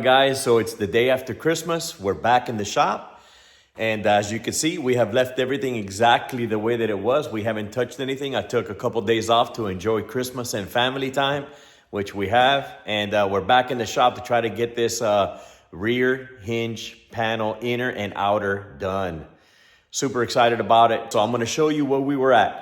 guys? So it's the day after Christmas. We're back in the shop. And as you can see, we have left everything exactly the way that it was. We haven't touched anything. I took a couple days off to enjoy Christmas and family time, which we have. And we're back in the shop to try to get this rear hinge panel, inner and outer, done. Super excited about it. So I'm gonna show you where we were at.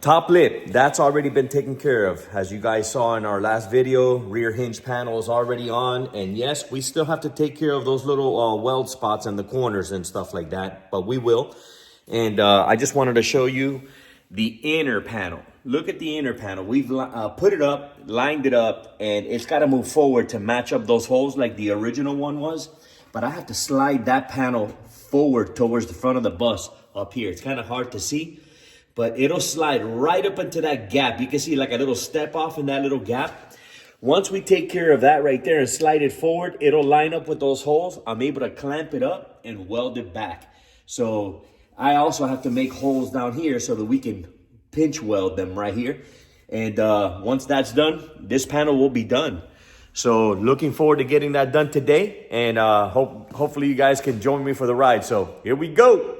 Top lip, that's already been taken care of. As you guys saw in our last video, rear hinge panel is already on. And yes, we still have to take care of those little weld spots in the corners and stuff like that, but we will. And I just wanted to show you the inner panel. Look at the inner panel. We've put it up, lined it up, and it's got to move forward to match up those holes like the original one was. But I have to slide that panel forward towards the front of the bus up here. It's kind of hard to see, but it'll slide right up into that gap. You can see like a little step off in that little gap. Once we take care of that right there and slide it forward, it'll line up with those holes. I'm able to clamp it up and weld it back. So I also have to make holes down here so that we can pinch weld them right here. And once that's done, this panel will be done. So looking forward to getting that done today. And hopefully you guys can join me for the ride. So here we go.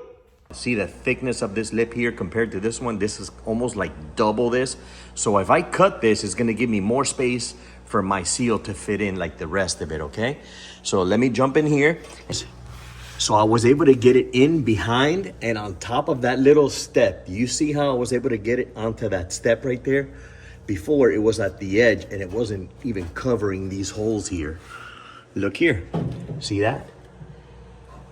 See the thickness of this lip here compared to this one? This is almost like double this. So if I cut this, it's gonna give me more space for my seal to fit in like the rest of it, okay? So let me jump in here. So I was able to get it in behind and on top of that little step. You see how I was able to get it onto that step right there? Before it was at the edge and it wasn't even covering these holes here. Look here, see that?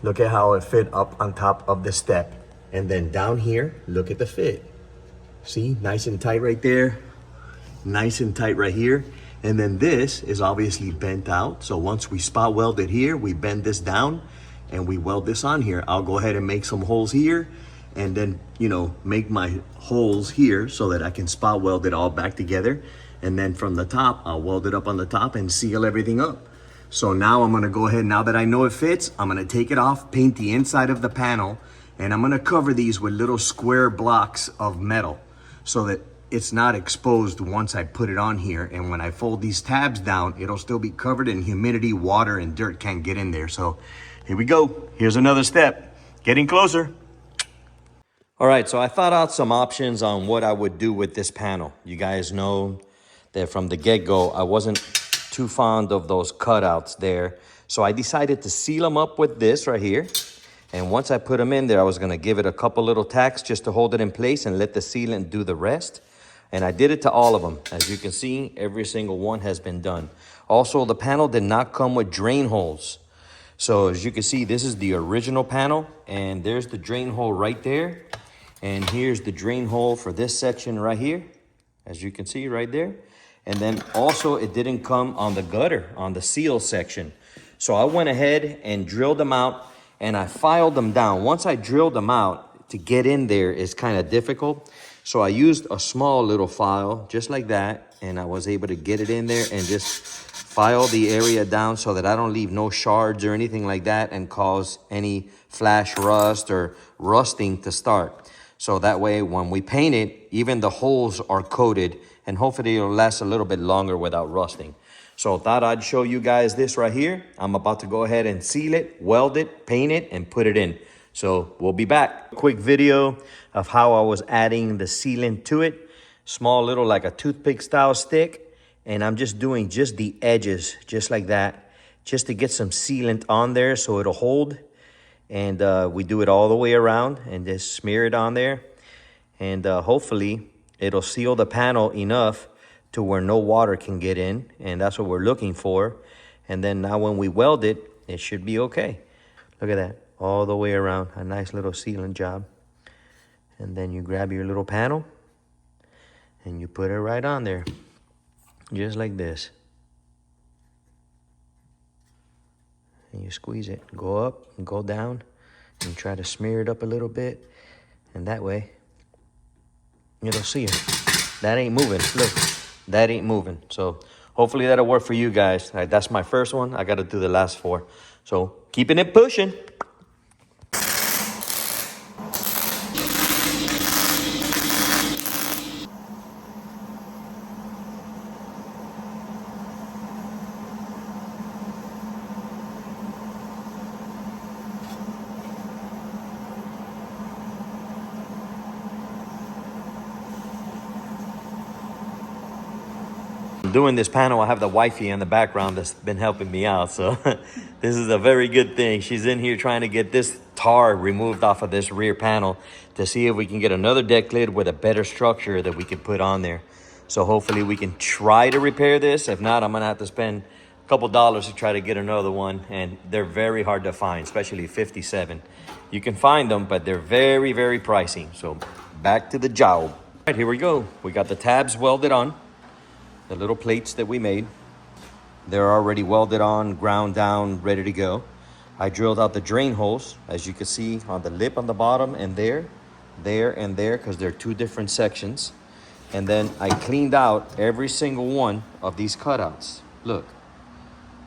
Look at how it fit up on top of the step. And then down here, look at the fit. See, nice and tight right there. Nice and tight right here. And then this is obviously bent out. So once we spot weld it here, we bend this down and we weld this on here. I'll go ahead and make some holes here and then, you know, make my holes here so that I can spot weld it all back together. And then from the top, I'll weld it up on the top and seal everything up. So now I'm gonna go ahead, now that I know it fits, I'm gonna take it off, paint the inside of the panel, and I'm gonna cover these with little square blocks of metal so that it's not exposed once I put it on here. And when I fold these tabs down, it'll still be covered in humidity, water, and dirt can't get in there. So here we go. Here's another step, getting closer. All right, so I thought out some options on what I would do with this panel. You guys know that from the get-go, I wasn't too fond of those cutouts there. So I decided to seal them up with this right here. And once I put them in there, I was gonna give it a couple little tacks just to hold it in place and let the sealant do the rest. And I did it to all of them. As you can see, every single one has been done. Also, the panel did not come with drain holes. So as you can see, this is the original panel and there's the drain hole right there. And here's the drain hole for this section right here. As you can see right there. And then also it didn't come on the gutter, on the seal section. So I went ahead and drilled them out and I filed them down. Once I drilled them out, to get in there is kind of difficult. So I used a small little file just like that. And I was able to get it in there and just file the area down so that I don't leave no shards or anything like that and cause any flash rust or rusting to start. So that way when we paint it, even the holes are coated and hopefully it'll last a little bit longer without rusting. So I thought I'd show you guys this right here. I'm about to go ahead and seal it, weld it, paint it, and put it in. So we'll be back. Quick video of how I was adding the sealant to it. Small little like a toothpick style stick. And I'm just doing just the edges, just like that, just to get some sealant on there so it'll hold. And we do it all the way around and just smear it on there. And hopefully it'll seal the panel enough to where no water can get in. And that's what we're looking for. And then now when we weld it, it should be okay. Look at that, all the way around, a nice little sealant job. And then you grab your little panel and you put it right on there, just like this. And you squeeze it, go up and go down and try to smear it up a little bit. And that way, it'll seal. That ain't moving, look, that ain't moving. So hopefully that'll work for you guys. All right, that's my first one. I gotta do the last 4. So keeping it pushing. I'm doing this panel, I have the wifey in the background that's been helping me out. So this is a very good thing. She's in here trying to get this tar removed off of this rear panel to see if we can get another deck lid with a better structure that we can put on there. So hopefully we can try to repair this. If not, I'm gonna have to spend a couple dollars to try to get another one. And they're very hard to find, especially 57. You can find them, but they're very, very pricey. So back to the job. All right, here we go. We got the tabs welded on, the little plates that we made. They're already welded on, ground down, ready to go. I drilled out the drain holes, as you can see on the lip on the bottom, and there, and there, because they're two different sections. And then I cleaned out every single one of these cutouts. Look,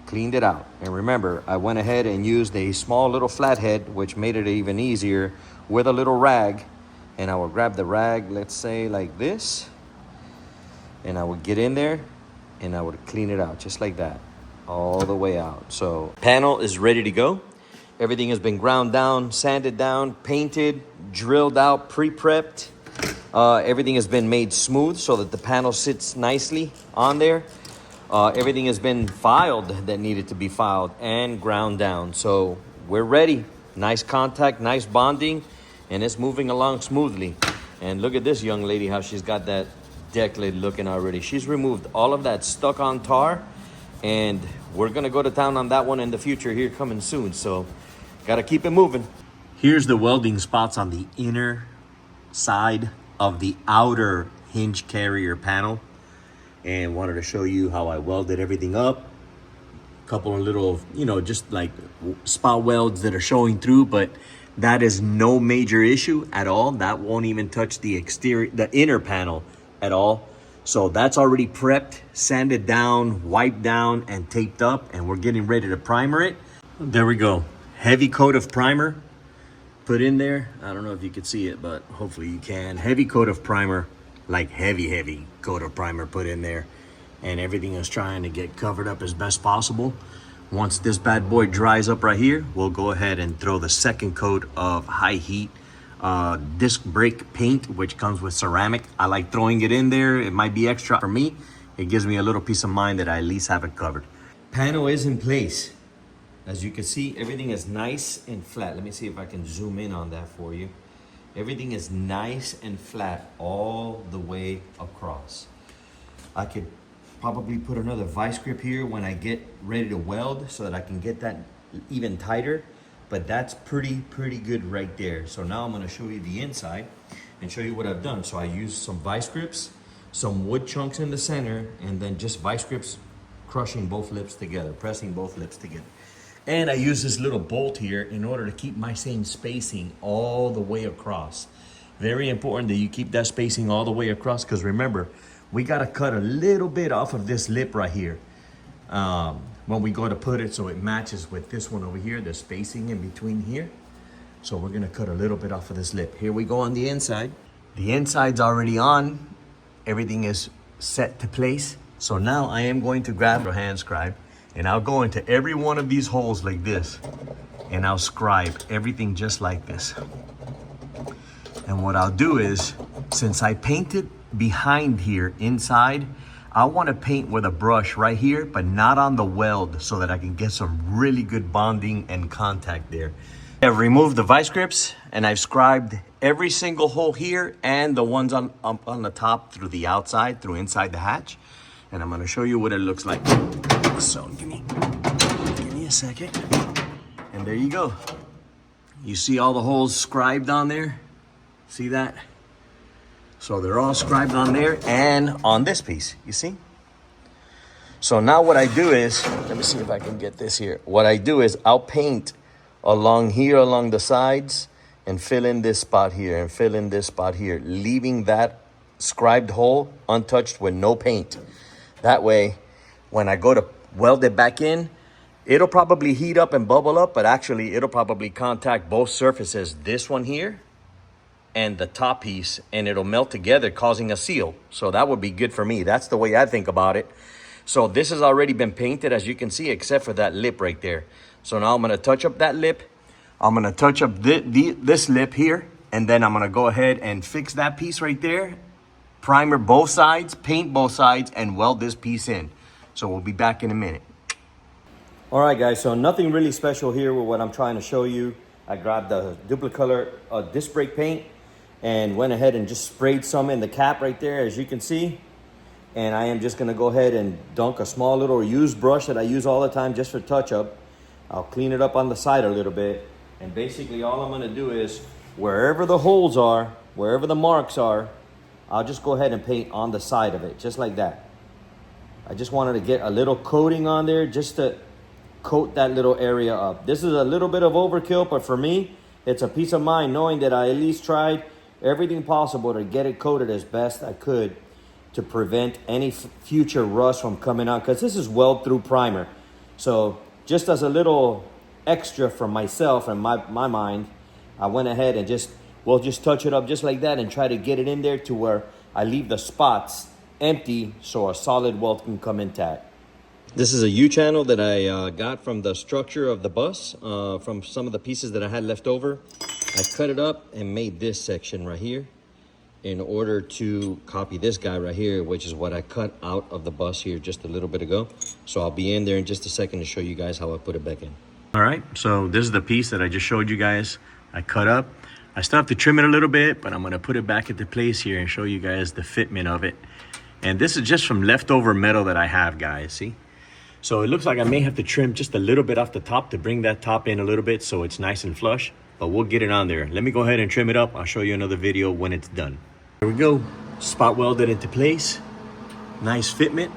cleaned it out. And remember, I went ahead and used a small little flathead, which made it even easier, with a little rag. And I would grab the rag, let's say like this, and I would get in there and I would clean it out just like that, all the way out. So panel is ready to go. Everything has been ground down, sanded down, painted, drilled out, pre-prepped. Everything has been made smooth so that the panel sits nicely on there. Everything has been filed that needed to be filed and ground down. So we're ready. Nice contact, nice bonding, and it's moving along smoothly. And look at this young lady, how she's got that deck lid looking already. She's removed all of that stuck on tar, and we're gonna go to town on that one in the future here coming soon. So gotta keep it moving. Here's the welding spots on the inner side of the outer hinge carrier panel, and wanted to show you how I welded everything up. A couple of little, you know, just like spot welds that are showing through, but that is no major issue at all. That won't even touch the exterior, the inner panel at all. So that's already prepped, sanded down, wiped down, and taped up, and we're getting ready to primer it. There we go. Heavy coat of primer put in there. I don't know if you can see it, but hopefully you can. Heavy coat of primer, like heavy coat of primer put in there, and everything is trying to get covered up as best possible. Once this bad boy dries up right here, we'll go ahead and throw the second coat of high heat disc brake paint, which comes with ceramic. I like throwing it in there. It might be extra for me. It gives me a little peace of mind that I at least have it covered. Panel is in place. As you can see, everything is nice and flat. Let me see if I can zoom in on that for you. Everything is nice and flat all the way across. I could probably put another vice grip here when I get ready to weld so that I can get that even tighter, but that's pretty good right there. So now I'm gonna show you the inside and show you what I've done. So I used some vice grips, some wood chunks in the center, and then just vice grips crushing both lips together, pressing both lips together. And I use this little bolt here in order to keep my same spacing all the way across. Very important that you keep that spacing all the way across, because remember, we gotta cut a little bit off of this lip right here when we go to put it so it matches with this one over here, the spacing in between here. So we're gonna cut a little bit off of this lip. Here we go on the inside. The inside's already on. Everything is set to place. So now I am going to grab a hand scribe, and I'll go into every one of these holes like this, and I'll scribe everything just like this. And what I'll do is, since I painted behind here inside, I want to paint with a brush right here, but not on the weld, so that I can get some really good bonding and contact there. I've removed the vice grips, and I've scribed every single hole here and the ones on the top through the outside, through inside the hatch. And I'm going to show you what it looks like. So give me a second. And there you go. You see all the holes scribed on there? See that? So they're all scribed on there and on this piece, you see? So now what I do is, let me see if I can get this here. What I do is I'll paint along here, along the sides, and fill in this spot here and fill in this spot here, leaving that scribed hole untouched with no paint. That way, when I go to weld it back in, it'll probably heat up and bubble up, but actually it'll probably contact both surfaces, this one here and the top piece, and it'll melt together, causing a seal. So that would be good for me. That's the way I think about it. So this has already been painted, as you can see, except for that lip right there. So now I'm gonna touch up that lip. I'm gonna touch up this lip here, and then I'm gonna go ahead and fix that piece right there, primer both sides, paint both sides, and weld this piece in. So we'll be back in a minute. All right, guys, so nothing really special here with what I'm trying to show you. I grabbed the Duplicolor disc brake paint and went ahead and just sprayed some in the cap right there, as you can see. And I am just gonna go ahead and dunk a small little used brush that I use all the time just for touch-up. I'll clean it up on the side a little bit. And basically all I'm gonna do is, wherever the holes are, wherever the marks are, I'll just go ahead and paint on the side of it, just like that. I just wanted to get a little coating on there just to coat that little area up. This is a little bit of overkill, but for me, it's a peace of mind knowing that I at least tried everything possible to get it coated as best I could to prevent any future rust from coming out, because this is weld through primer. So just as a little extra for myself and my mind, I went ahead and we'll just touch it up just like that and try to get it in there to where I leave the spots empty so a solid weld can come intact. This is a U-channel that I got from the structure of the bus, from some of the pieces that I had left over. I cut it up and made this section right here in order to copy this guy right here, which is what I cut out of the bus here just a little bit ago. So I'll be in there in just a second to show you guys how I put it back in. All right, so this is the piece that I just showed you guys. I cut up. I still have to trim it a little bit, but I'm gonna put it back into place here and show you guys the fitment of it. And this is just from leftover metal that I have, guys, see? So it looks like I may have to trim just a little bit off the top to bring that top in a little bit so it's nice and flush, but we'll get it on there. Let me go ahead and trim it up. I'll show you another video when it's done. Here we go, spot welded into place. Nice fitment.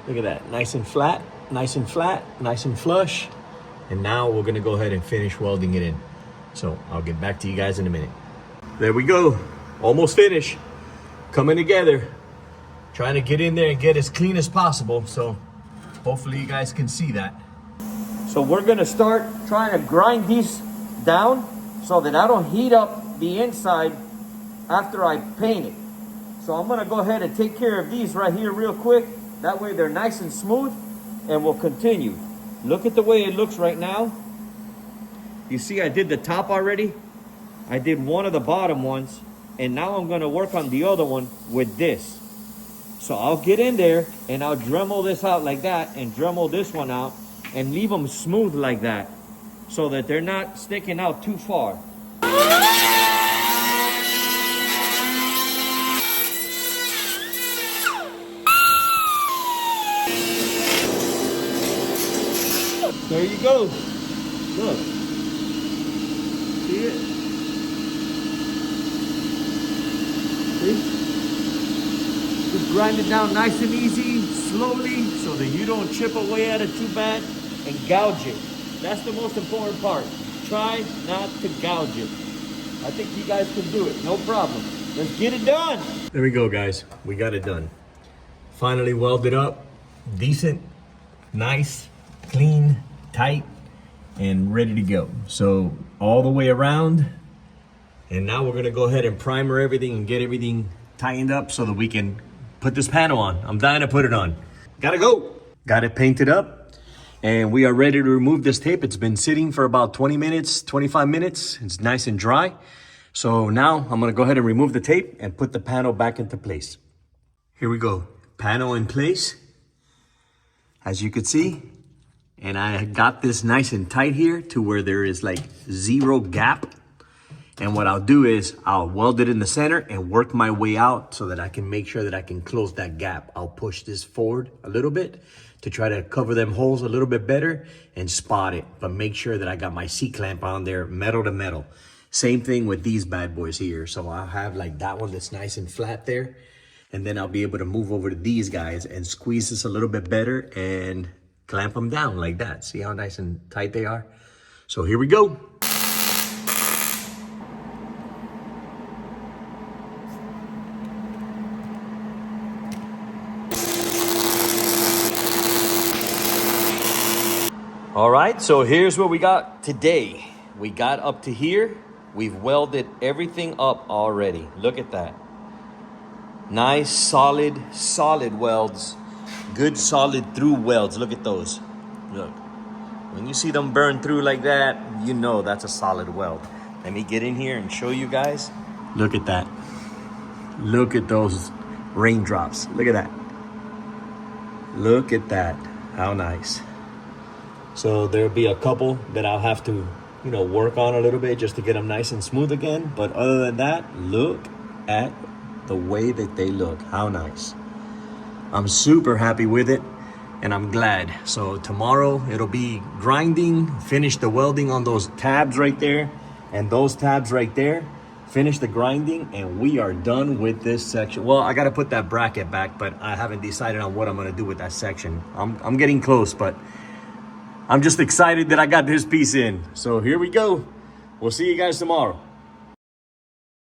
Look at that, nice and flat, nice and flat, nice and flush. And now we're gonna go ahead and finish welding it in. So I'll get back to you guys in a minute. There we go, almost finished. Coming together. Trying to get in there and get as clean as possible. So hopefully you guys can see that. So we're gonna start trying to grind these down so that I don't heat up the inside after I paint it. So I'm gonna go ahead and take care of these right here real quick. That way they're nice and smooth, and we'll continue. Look at the way it looks right now. You see I did the top already. I did one of the bottom ones, and now I'm gonna work on the other one with this. So I'll get in there and I'll Dremel this out like that and Dremel this one out and leave them smooth like that so that they're not sticking out too far. There you go. Look. See it? See? Just grind it down nice and easy, slowly, so that you don't chip away at it too bad and gouge it. That's the most important part. Try not to gouge it. I think you guys can do it, no problem. Let's get it done. There we go, guys. We got it done. Finally welded up, decent, nice, clean, tight, and ready to go. So all the way around. And now we're gonna go ahead and primer everything and get everything tightened up so that we can put this panel on. I'm dying to put it on. Gotta go. Got it painted up. And we are ready to remove this tape. It's been sitting for about 20 minutes, 25 minutes. It's nice and dry. So now I'm gonna go ahead and remove the tape and put the panel back into place. Here we go. Panel in place, as you can see. And I got this nice and tight here to where there is like zero gap. And what I'll do is I'll weld it in the center and work my way out so that I can make sure that I can close that gap. I'll push this forward a little bit to try to cover them holes a little bit better and spot it. But make sure that I got my C-clamp on there, metal to metal. Same thing with these bad boys here. So I'll have like that one that's nice and flat there. And then I'll be able to move over to these guys and squeeze this a little bit better and clamp them down like that. See how nice and tight they are? So here we go. All right, so here's what we got today. We got up to here. We've welded everything up already. Look at that. Nice, solid welds. Good, solid through welds. Look at those. Look. When you see them burn through like that, you know that's a solid weld. Let me get in here and show you guys. Look at that. Look at those raindrops. Look at that. Look at that. How nice. So there'll be a couple that I'll have to, work on a little bit just to get them nice and smooth again. But other than that, look at the way that they look. How nice. I'm super happy with it and I'm glad. So tomorrow it'll be grinding, finish the welding on those tabs right there and those tabs right there. Finish the grinding and we are done with this section. Well, I got to put that bracket back, but I haven't decided on what I'm going to do with that section. I'm getting close, but I'm just excited that I got this piece in. So here we go. We'll see you guys tomorrow.